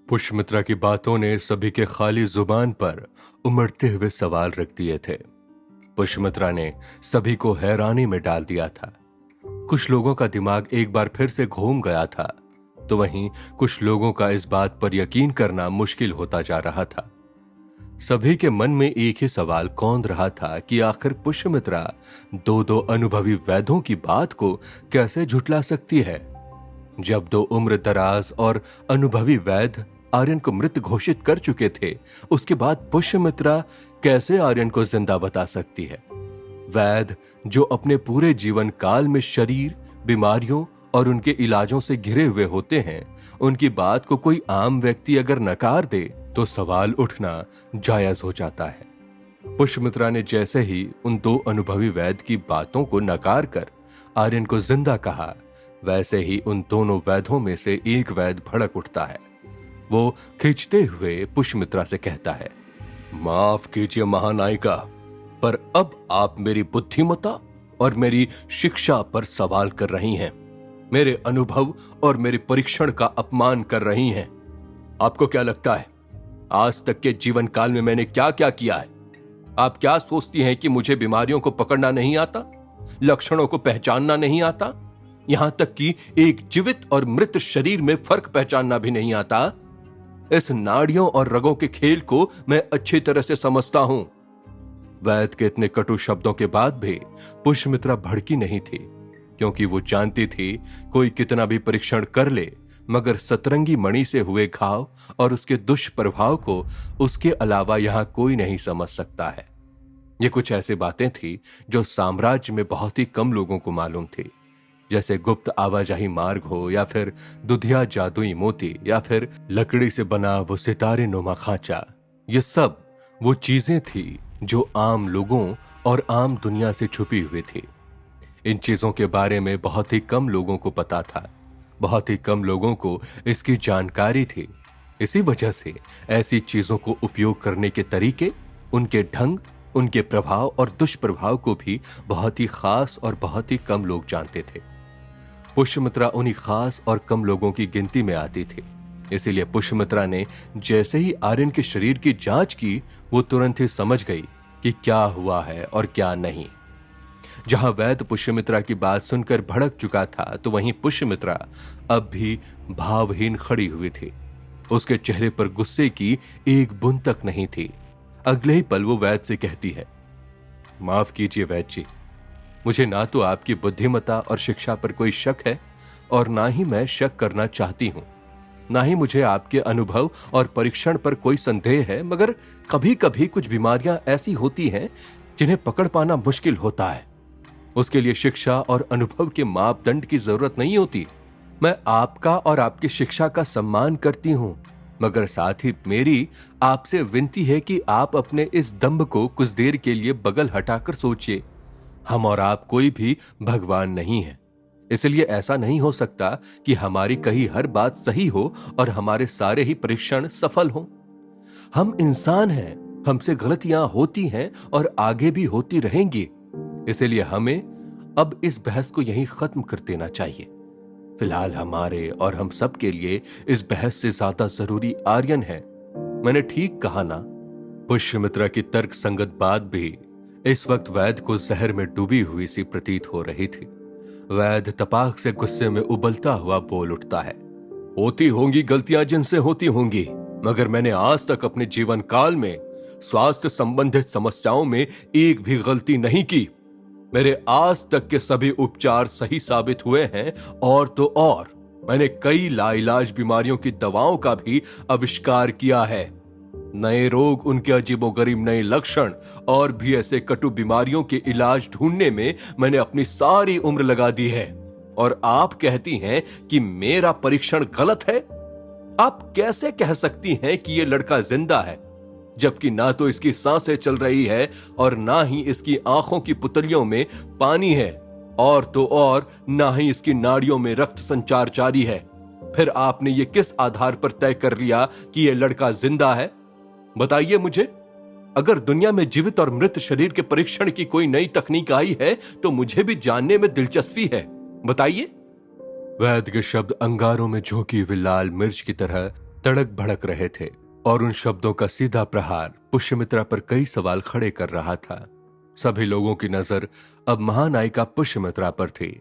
पुष्यमित्रा की बातों ने सभी के खाली जुबान पर उमड़ते हुए सवाल रख दिए थे। पुष्यमित्रा ने सभी को हैरानी में डाल दिया था। कुछ लोगों का दिमाग एक बार फिर से घूम गया था, तो वहीं कुछ लोगों का इस बात पर यकीन करना मुश्किल होता जा रहा था। सभी के मन में एक ही सवाल कौंध रहा था कि आखिर पुष्यमित्रा दो दो अनुभवी वैद्यों की बात को कैसे झुठला सकती है। जब दो उम्र दराज और अनुभवी वैद्य आर्यन को मृत घोषित कर चुके थे, उसके बाद पुष्यमित्रा कैसे आर्यन को जिंदा बता सकती है। वैद्य जो अपने पूरे जीवन काल में शरीर, बीमारियों और उनके इलाजों से घिरे हुए होते हैं, उनकी बात को कोई आम व्यक्ति अगर नकार दे तो सवाल उठना जायज हो जाता है। पुष्यमित्रा ने जैसे ही उन दो अनुभवी वैद्य की बातों को नकार कर आर्यन को जिंदा कहा, वैसे ही उन दोनों वैद्यों में से एक वैद्य भड़क उठता है। वो खींचते हुए पुष्यमित्रा से कहता है, माफ कीजिए महानायिका, पर अब आप मेरी बुद्धिमत्ता और मेरी शिक्षा पर सवाल कर रही हैं। मेरे अनुभव और मेरे परीक्षण का अपमान कर रही हैं। आपको क्या लगता है आज तक के जीवन काल में मैंने क्या क्या किया है? आप क्या सोचती हैं कि मुझे बीमारियों को पकड़ना नहीं आता, लक्षणों को पहचानना नहीं आता, यहां तक कि एक जीवित और मृत शरीर में फर्क पहचानना भी नहीं आता? इस नाड़ियों और रगों के खेल को मैं अच्छी तरह से समझता हूं। वैद्य के इतने कटु शब्दों के बाद भी पुष्यमित्रा भड़की नहीं थी, क्योंकि वो जानती थी कोई कितना भी परीक्षण कर ले, मगर सतरंगी मणि से हुए घाव और उसके दुष्प्रभाव को उसके अलावा यहां कोई नहीं समझ सकता है। ये कुछ ऐसी बातें थी जो साम्राज्य में बहुत ही कम लोगों को मालूम थी, जैसे गुप्त आवाजाही मार्ग हो, या फिर दुधिया जादुई मोती, या फिर लकड़ी से बना वो सितारे नुमा खांचा। ये सब वो चीजें थी जो आम लोगों और आम दुनिया से छुपी हुई थी। इन चीजों के बारे में बहुत ही कम लोगों को पता था, बहुत ही कम लोगों को इसकी जानकारी थी। इसी वजह से ऐसी चीजों को उपयोग करने के तरीके, उनके ढंग, उनके प्रभाव और दुष्प्रभाव को भी बहुत ही खास और बहुत ही कम लोग जानते थे। पुष्यमित्रा उन्हीं खास और कम लोगों की गिनती में आती थी। इसीलिए पुष्यमित्रा ने जैसे ही आर्यन के शरीर की जांच की, वो तुरंत ही समझ गई कि क्या हुआ है और क्या नहीं। जहां वैद्य पुष्यमित्रा की बात सुनकर भड़क चुका था, तो वहीं पुष्यमित्रा अब भी भावहीन खड़ी हुई थी। उसके चेहरे पर गुस्से की एक बूंद तक नहीं थी। अगले ही पल वो वैद्य से कहती है, माफ कीजिए वैद्य जी, मुझे ना तो आपकी बुद्धिमत्ता और शिक्षा पर कोई शक है, और ना ही मैं शक करना चाहती हूं। ना ही मुझे आपके अनुभव और परीक्षण पर कोई संदेह है, मगर कभी कभी कुछ बीमारियां ऐसी होती हैं जिन्हें पकड़ पाना मुश्किल होता है। उसके लिए शिक्षा और अनुभव के मापदंड की जरूरत नहीं होती। मैं आपका और आपकी शिक्षा का सम्मान करती हूं, मगर साथ ही मेरी आपसे विनती है कि आप अपने इस दंभ को कुछ देर के लिए बगल हटाकर सोचिए। हम और आप कोई भी भगवान नहीं है, इसलिए ऐसा नहीं हो सकता कि हमारी कही हर बात सही हो और हमारे सारे ही परीक्षण सफल हों। हम इंसान हैं, हमसे गलतियां होती हैं और आगे भी होती रहेंगी। इसलिए हमें अब इस बहस को यहीं खत्म कर देना चाहिए। फिलहाल हमारे और हम सब के लिए इस बहस से ज्यादा जरूरी आर्यन है। मैंने ठीक कहा ना? पुष्यमित्रा की तर्क संगत बात भी इस वक्त वैद्य को जहर में डूबी हुई सी प्रतीत हो रही थी। वैद्य तपाक से गुस्से में उबलता हुआ बोल उठता है, होती होंगी गलतियां जिनसे होती होंगी, मगर मैंने आज तक अपने जीवन काल में स्वास्थ्य संबंधित समस्याओं में एक भी गलती नहीं की। मेरे आज तक के सभी उपचार सही साबित हुए हैं, और तो और मैंने कई लाइलाज बीमारियों की दवाओं का भी आविष्कार किया है। नए रोग, उनके अजीबोगरीब नए लक्षण और भी ऐसे कटु बीमारियों के इलाज ढूंढने में मैंने अपनी सारी उम्र लगा दी है, और आप कहती हैं कि मेरा परीक्षण गलत है? आप कैसे कह सकती हैं कि यह लड़का जिंदा है, जबकि ना तो इसकी सांसें चल रही है और ना ही इसकी आंखों की पुतलियों में पानी है, और तो और ना ही इसकी नाड़ियों में रक्त संचार जारी है। फिर आपने ये किस आधार पर तय कर लिया कि यह लड़का जिंदा है? बताइए मुझे। अगर दुनिया में जीवित और मृत शरीर के परीक्षण की कोई नई तकनीक आई है तो मुझे भी जानने में दिलचस्पी है। बताइए। वैद्य के शब्द अंगारों में झोंकी हुई लाल मिर्च की तरह तड़क भड़क रहे थे और उन शब्दों का सीधा प्रहार पुष्यमित्रा पर कई सवाल खड़े कर रहा था। सभी लोगों की नजर अब महानायिका पुष्यमित्रा पर थी।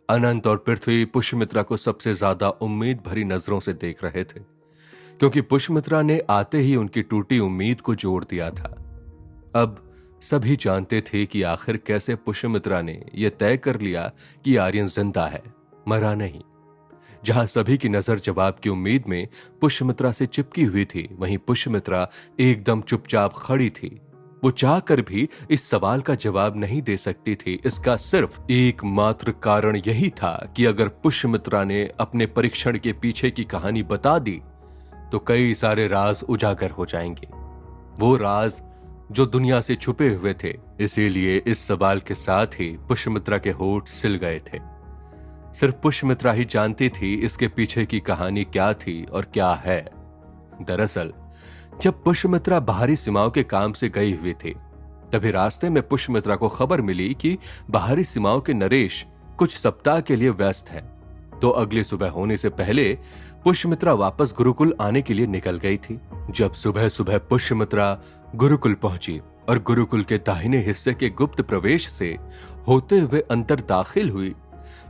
अनंत और पृथ्वी पुष्यमित्रा को सबसे ज्यादा उम्मीद भरी नजरों से देख रहे थे, क्योंकि पुष्यमित्रा ने आते ही उनकी टूटी उम्मीद को जोड़ दिया था। अब सभी जानते थे कि आखिर कैसे पुष्यमित्रा ने यह तय कर लिया कि आर्यन जिंदा है, मरा नहीं। जहां सभी की नजर जवाब की उम्मीद में पुष्यमित्रा से चिपकी हुई थी, वहीं पुष्यमित्रा एकदम चुपचाप खड़ी थी। वो चाहकर भी इस सवाल का जवाब नहीं दे सकती थी। इसका सिर्फ एकमात्र कारण यही था कि अगर पुष्यमित्रा ने अपने परीक्षण के पीछे की कहानी बता दी तो कई सारे राज उजागर हो जाएंगे, वो राज जो दुनिया से छुपे हुए थे। इसीलिए इस सवाल के साथ ही पुष्यमित्रा के होंठ सिल गए थे। सिर्फ पुष्यमित्रा ही जानती थी इसके पीछे की कहानी क्या थी और क्या है। दरअसल जब पुष्यमित्रा बाहरी सीमाओं के काम से गई हुई थी, तभी रास्ते में पुष्यमित्रा को खबर मिली कि बाहरी सीमाओं के नरेश कुछ सप्ताह के लिए व्यस्त हैं। तो अगली सुबह होने से पहले पुष्यमित्रा वापस गुरुकुल आने के लिए निकल गई थी। जब सुबह सुबह पुष्यमित्रा गुरुकुल पहुंची और गुरुकुल के दाहिने हिस्से के गुप्त प्रवेश से होते हुए अंदर दाखिल हुई,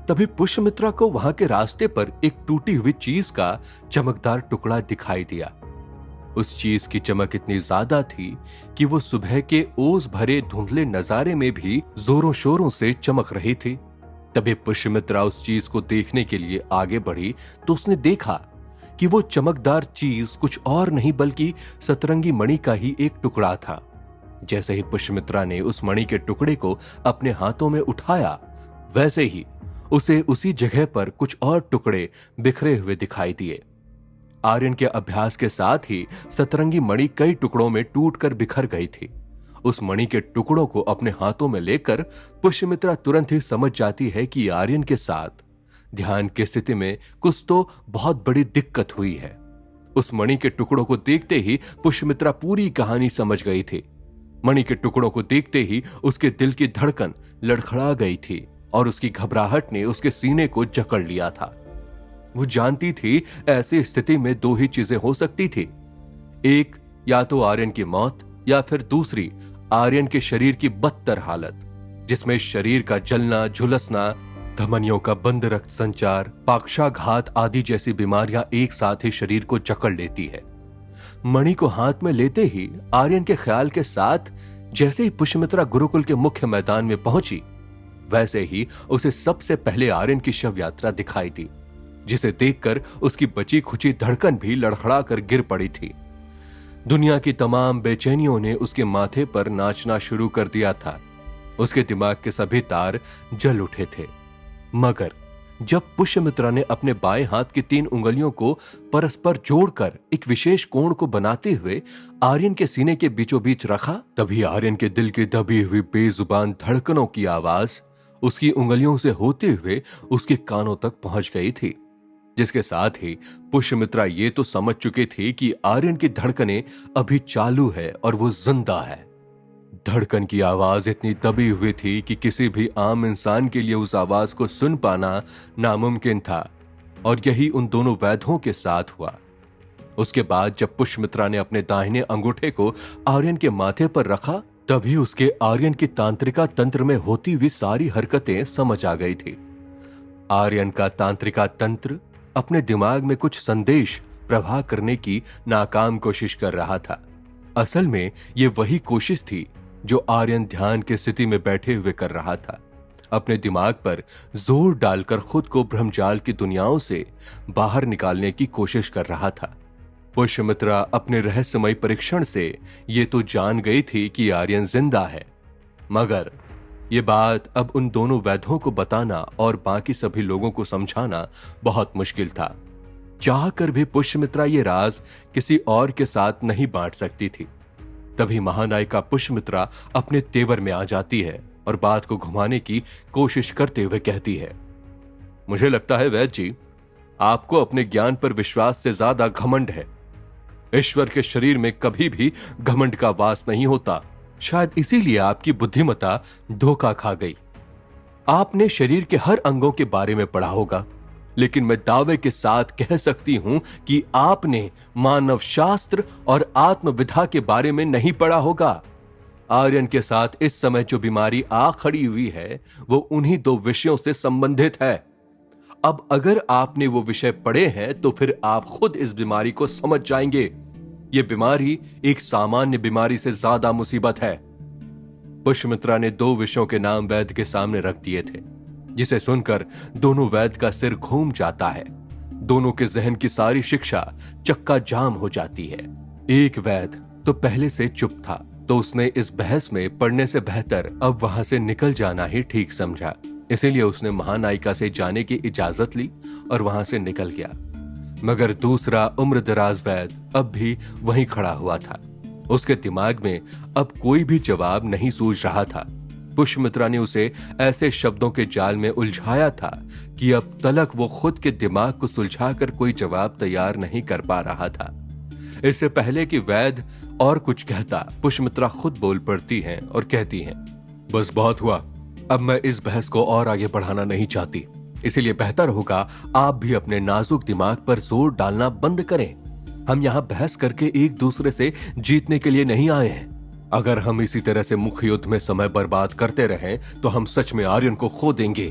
तभी पुष्यमित्रा को वहां के रास्ते पर एक टूटी हुई चीज का चमकदार टुकड़ा दिखाई दिया। उस चीज की चमक इतनी ज्यादा थी कि वो सुबह के ओस भरे धुंधले नजारे में भी जोरों शोरों से चमक रही थी। तभी पुष्यमित्रा उस चीज को देखने के लिए आगे बढ़ी तो उसने देखा कि वो चमकदार चीज कुछ और नहीं बल्कि सतरंगी मणि का ही एक टुकड़ा था। जैसे ही पुष्यमित्रा ने उस मणि के टुकड़े को अपने हाथों में उठाया, वैसे ही उसे उसी जगह पर कुछ और टुकड़े बिखरे हुए दिखाई दिए। आर्यन के अभ्यास के साथ ही सतरंगी मणि कई टुकड़ों में टूटकर बिखर गई थी। उस मणि के टुकड़ों को अपने हाथों में लेकर पुष्यमित्रा तुरंत ही समझ जाती है कि आर्यन के साथ ध्यान की स्थिति में कुछ तो बहुत बड़ी दिक्कत हुई है। उस मणि के टुकड़ों को देखते ही पुष्यमित्रा पूरी कहानी समझ गई थी। मणि के टुकड़ों को देखते ही उसके दिल की धड़कन लड़खड़ा गई थी और उसकी घबराहट ने उसके सीने को जकड़ लिया था। वो जानती थी ऐसी स्थिति में दो ही चीजें हो सकती थी, एक या तो आर्यन की मौत या फिर दूसरी आर्यन के शरीर की बदतर हालत, जिसमें शरीर का जलना, झुलसना, धमनियों का बंद रक्त संचार, पाक्षाघात आदि जैसी बीमारियां एक साथ ही शरीर को जकड़ लेती है। मणि को हाथ में लेते ही आर्यन के ख्याल के साथ जैसे ही पुष्यमित्रा गुरुकुल के मुख्य मैदान में पहुंची, वैसे ही उसे सबसे पहले आर्यन की शव यात्रा दिखाई दी, जिसे देखकर उसकी बची खुची धड़कन भी लड़खड़ा कर गिर पड़ी थी। दुनिया की तमाम बेचैनियों ने उसके माथे पर नाचना शुरू कर दिया था। उसके दिमाग के सभी तार जल उठे थे। मगर जब पुष्यमित्रा ने अपने बाएं हाथ की 3 उंगलियों को परस्पर जोड़कर एक विशेष कोण को बनाते हुए आर्यन के सीने के बीचों बीच रखा, तभी आर्यन के दिल की दबी हुई बेजुबान धड़कनों की आवाज उसकी उंगलियों से होते हुए उसके कानों तक पहुंच गई थी, जिसके साथ ही पुष्यमित्रा ये तो समझ चुके थे कि आर्यन की धड़कनें अभी चालू है और वो जिंदा है। धड़कन की आवाज इतनी दबी हुई थी कि किसी भी आम इंसान के लिए उस आवाज को सुन पाना नामुमकिन था, और यही उन दोनों वैद्यों के साथ हुआ। उसके बाद जब पुष्यमित्रा ने अपने दाहिने अंगूठे को आर्यन के माथे पर रखा, तभी उसके आर्यन की तांत्रिका तंत्र में होती हुई सारी हरकतें समझ आ गई थी। आर्यन का तांत्रिका तंत्र अपने दिमाग में कुछ संदेश प्रवाह करने की नाकाम कोशिश कर रहा था। असल में ये वही कोशिश थी जो आर्यन ध्यान की स्थिति में बैठे हुए कर रहा था। अपने दिमाग पर जोर डालकर खुद को भ्रमजाल की दुनियाओं से बाहर निकालने की कोशिश कर रहा था। पुष्यमित्रा अपने रहस्यमय परीक्षण से ये तो जान गई थी कि आर्यन जिंदा है, मगर ये बात अब उन दोनों वैद्यों को बताना और बाकी सभी लोगों को समझाना बहुत मुश्किल था। चाहकर भी पुष्यमित्रा ये राज किसी और के साथ नहीं बांट सकती थी। तभी महानायिका पुष्यमित्रा अपने तेवर में आ जाती है और बात को घुमाने की कोशिश करते हुए कहती है, मुझे लगता है वैद्य जी, आपको अपने ज्ञान पर विश्वास से ज्यादा घमंड है। ईश्वर के शरीर में कभी भी घमंड का वास नहीं होता। शायद इसीलिए आपकी बुद्धिमत्ता धोखा खा गई। आपने शरीर के हर अंगों के बारे में पढ़ा होगा, लेकिन मैं दावे के साथ कह सकती हूं कि आपने मानव शास्त्र और आत्मविधा के बारे में नहीं पढ़ा होगा। आर्यन के साथ इस समय जो बीमारी आ खड़ी हुई है वो उन्हीं दो विषयों से संबंधित है। अब अगर आपने वो विषय पढ़े हैं तो फिर आप खुद इस बीमारी को समझ जाएंगे। ये बीमारी एक सामान्य बीमारी से ज्यादा मुसीबत है। पुष्यमित्रा ने दो विषयों के नाम वैद्य के सामने रख दिए थे, जिसे सुनकर दोनों वैद्य का सिर घूम जाता है। दोनों के जहन की सारी शिक्षा चक्का जाम हो जाती है। एक वैद्य तो पहले से चुप था, तो उसने इस बहस में पढ़ने से बेहतर अब वहां से निकल जाना ही ठीक समझा। इसीलिए उसने महानायिका से जाने की इजाजत ली और वहां से निकल गया। मगर दूसरा उम्रदराज वैद्य अब भी वहीं खड़ा हुआ था। उसके दिमाग में अब कोई भी जवाब नहीं सूझ रहा था। पुष्यमित्रा ने उसे ऐसे शब्दों के जाल में उलझाया था कि अब तलक वो खुद के दिमाग को सुलझाकर कोई जवाब तैयार नहीं कर पा रहा था। इससे पहले कि वैद्य और कुछ कहता, पुष्यमित्रा खुद बोल पड़ती हैं और कहती हैं, बस बहुत हुआ, अब मैं इस बहस को और आगे बढ़ाना नहीं चाहती। इसीलिए बेहतर होगा आप भी अपने नाजुक दिमाग पर जोर डालना बंद करें। हम यहाँ बहस करके एक दूसरे से जीतने के लिए नहीं आए हैं। अगर हम इसी तरह से मुख्य युद्ध में समय बर्बाद करते रहें तो हम सच में आर्यन को खो देंगे।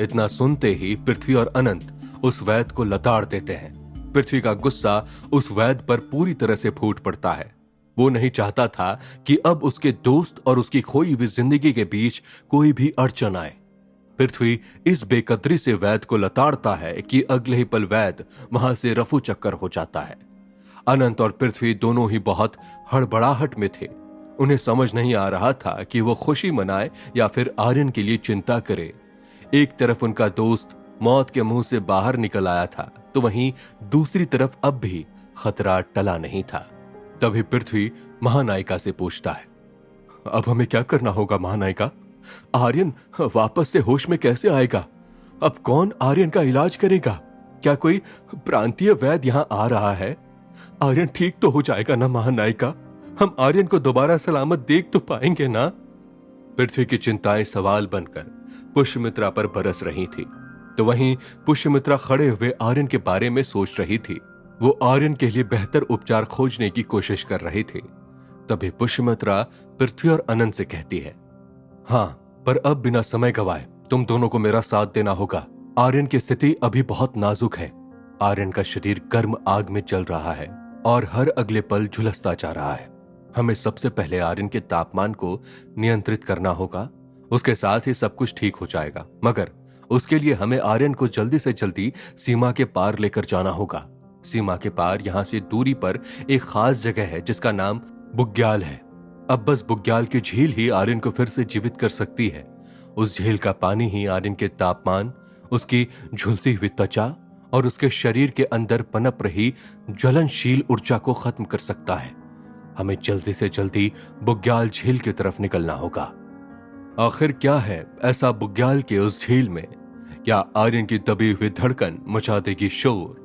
इतना सुनते ही पृथ्वी और अनंत उस वैद्य को लताड़ देते हैं। पृथ्वी का गुस्सा उस वैद्य पर पूरी तरह से फूट पड़ता है। वो नहीं चाहता था कि अब उसके दोस्त और उसकी खोई हुई जिंदगी के बीच कोई भी अड़चन आए। पृथ्वी इस बेकदरी से वैद्य को लताड़ता है कि अगले ही पल वैद्य वहां से रफू चक्कर हो जाता है। अनंत और पृथ्वी दोनों ही बहुत हड़बड़ाहट में थे। उन्हें समझ नहीं आ रहा था कि वो खुशी मनाए या फिर आर्यन के लिए चिंता करे। एक तरफ उनका दोस्त मौत के मुंह से बाहर निकल आया था, तो वहीं दूसरी तरफ अब भी खतरा टला नहीं था। तभी पृथ्वी महानायिका से पूछता है, अब हमें क्या करना होगा महानायिका? आर्यन वापस से होश में कैसे आएगा? अब कौन आर्यन का इलाज करेगा? क्या कोई प्रांतीय वैद्य यहाँ आ रहा है? आर्यन ठीक तो हो जाएगा ना महानायिका? हम आर्यन को दोबारा सलामत देख तो पाएंगे ना? पृथ्वी की चिंताएं सवाल बनकर पुष्यमित्रा पर बरस रही थी, तो वहीं पुष्यमित्रा खड़े हुए आर्यन के बारे में सोच रही थी। वो आर्यन के लिए बेहतर उपचार खोजने की कोशिश कर रही थी। तभी पुष्यमित्रा पृथ्वी और अनंत से कहती है, हाँ, पर अब बिना समय गवाए तुम दोनों को मेरा साथ देना होगा। आर्यन की स्थिति अभी बहुत नाजुक है। आर्यन का शरीर गर्म आग में जल रहा है और हर अगले पल झुलसता जा रहा है। हमें सबसे पहले आर्यन के तापमान को नियंत्रित करना होगा। उसके साथ ही सब कुछ ठीक हो जाएगा, मगर उसके लिए हमें आर्यन को जल्दी से जल्दी सीमा के पार लेकर जाना होगा। सीमा के पार यहां से दूरी पर एक खास जगह है जिसका नाम बुग्याल है। अब बस बुग्याल की झील ही आर्यन को फिर से जीवित कर सकती है। उस झील का पानी ही आर्यन के तापमान, उसकी झुलसी हुई त्वचा और उसके शरीर के अंदर पनप रही ज्वलनशील ऊर्जा को खत्म कर सकता है। हमें जल्दी से जल्दी बुग्याल झील की तरफ निकलना होगा। आखिर क्या है ऐसा बुग्याल के उस झील में? क्या आर्यन की दबी हुई धड़कन मचा देगी शोर?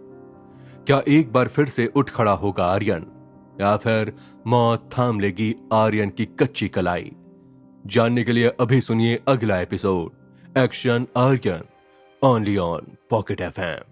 क्या एक बार फिर से उठ खड़ा होगा आर्यन, या फिर मौत थाम लेगी आर्यन की कच्ची कलाई? जानने के लिए अभी सुनिए अगला episode action Aryan, only on pocket FM।